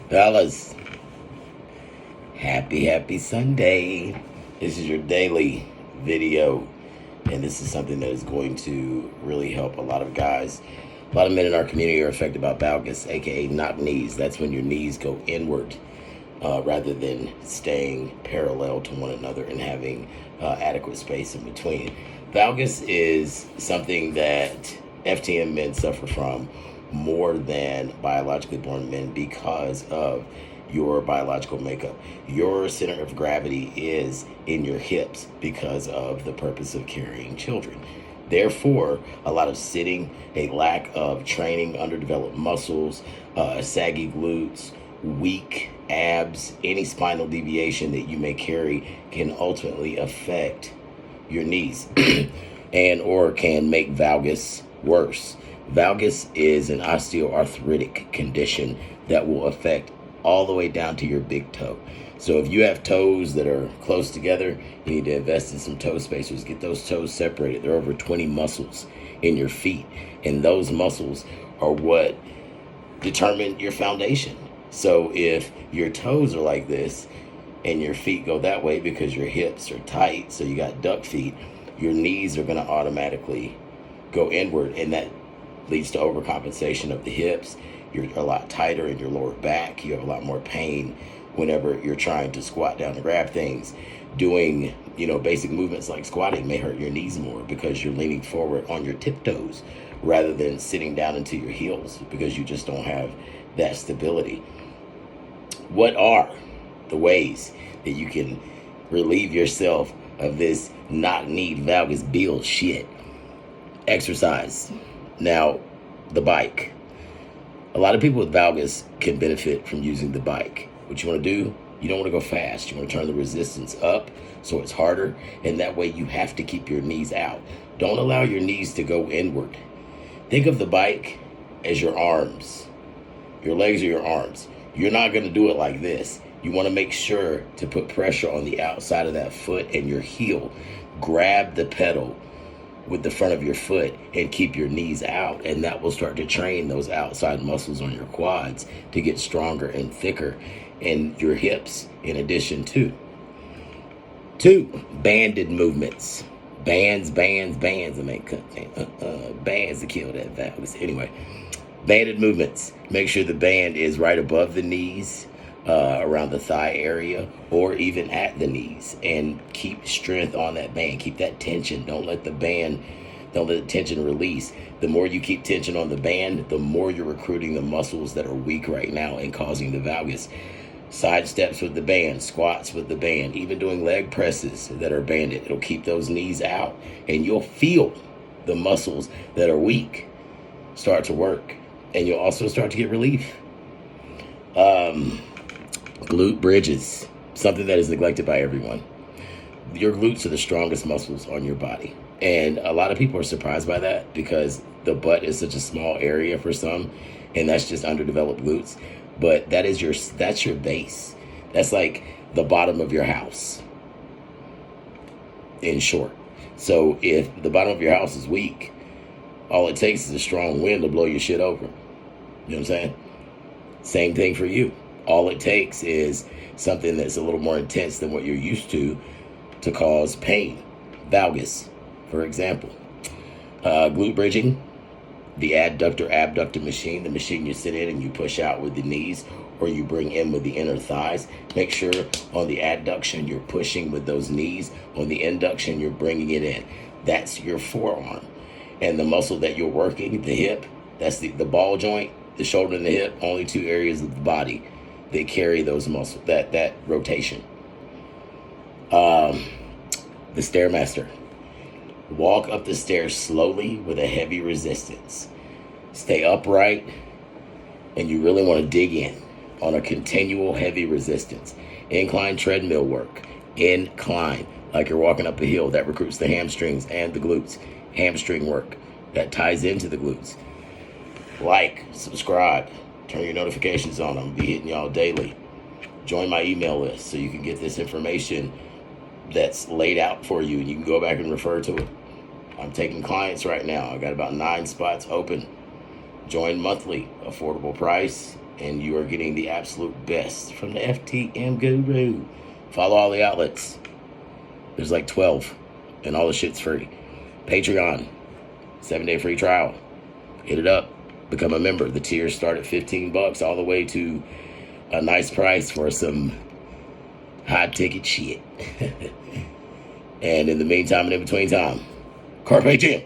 Fellas, happy Sunday. This is your daily video, and this is something that is going to really help a lot of guys. A lot of men in our community are affected by valgus, aka knock knees. That's when your knees go inward rather than staying parallel to one another and having adequate space in between. Valgus is something that FTM men suffer from more than biologically born men because of your biological makeup. Your center of gravity is in your hips because of the purpose of carrying children. Therefore, a lot of sitting, a lack of training, underdeveloped muscles, saggy glutes, weak abs, any spinal deviation that you may carry can ultimately affect your knees and or can make valgus worse. Valgus is an osteoarthritic condition that will affect all the way down to your big toe. So if you have toes that are close together, you need to invest in some toe spacers. Get those toes separated. There are over 20 muscles in your feet, and those muscles are what determine your foundation. So if your toes are like this and your feet go that way because your hips are tight, so you got duck feet, your knees are going to automatically go inward, and that leads to overcompensation of the hips. You're a lot tighter in your lower back. You have a lot more pain whenever you're trying to squat down to grab things. Doing, basic movements like squatting may hurt your knees more because you're leaning forward on your tiptoes rather than sitting down into your heels because you just don't have that stability. What are the ways that you can relieve yourself of this knock-knee valgus bullshit? Exercise. Now, the bike. A lot of people with valgus can benefit from using the bike. What you want to do, you don't want to go fast. You want to turn the resistance up so it's harder, and that way you have to keep your knees out. Don't allow your knees to go inward. Think of the bike as your arms. Your legs are your arms. You're not going to do it like this. You want to make sure to put pressure on the outside of that foot and your heel. Grab the pedal with the front of your foot and keep your knees out, and that will start to train those outside muscles on your quads to get stronger and thicker, and your hips in addition to. 2, banded movements. Bands to kill that valgus. Anyway, banded movements. Make sure the band is right above the knees, around the thigh area, or even at the knees, and keep strength on that band. Keep that tension. Don't let the tension release. The more you keep tension on the band, the more you're recruiting the muscles that are weak right now and causing the valgus. Side steps with the band, squats with the band, even doing leg presses that are banded. It'll keep those knees out, and you'll feel the muscles that are weak start to work, and you'll also start to get relief. Glute bridges, something that is neglected by everyone. Your glutes are the strongest muscles on your body, and a lot of people are surprised by that because the butt is such a small area for some, and that's just underdeveloped glutes. But that's your base. That's like the bottom of your house, in short. So if the bottom of your house is weak, all it takes is a strong wind to blow your shit over. You know what I'm saying? Same thing for you. All it takes is something that's a little more intense than what you're used to cause pain. Valgus, for example. Glute bridging, the adductor abductor machine, the machine you sit in and you push out with the knees or you bring in with the inner thighs. Make sure on the adduction you're pushing with those knees. On the induction you're bringing it in. That's your forearm. And the muscle that you're working, the hip, that's the ball joint, the shoulder and the hip, only 2 areas of the body that carry those muscles, that rotation. The Stairmaster. Walk up the stairs slowly with a heavy resistance. Stay upright, and you really want to dig in on a continual heavy resistance. Incline treadmill work. Incline, like you're walking up a hill. That recruits the hamstrings and the glutes. Hamstring work, that ties into the glutes. Like, subscribe, turn your notifications on. I'm going to be hitting y'all daily. Join my email list so you can get this information that's laid out for you, and you can go back and refer to it. I'm taking clients right now. I got about 9 spots open. Join monthly, affordable price, and you are getting the absolute best from the FTM guru. Follow all the outlets. There's like 12, and all the shit's free. Patreon, 7-day free trial. Hit it up. Become a member. The tiers start at $15 all the way to a nice price for some high ticket shit. And in the meantime and in between time, Carpe Diem.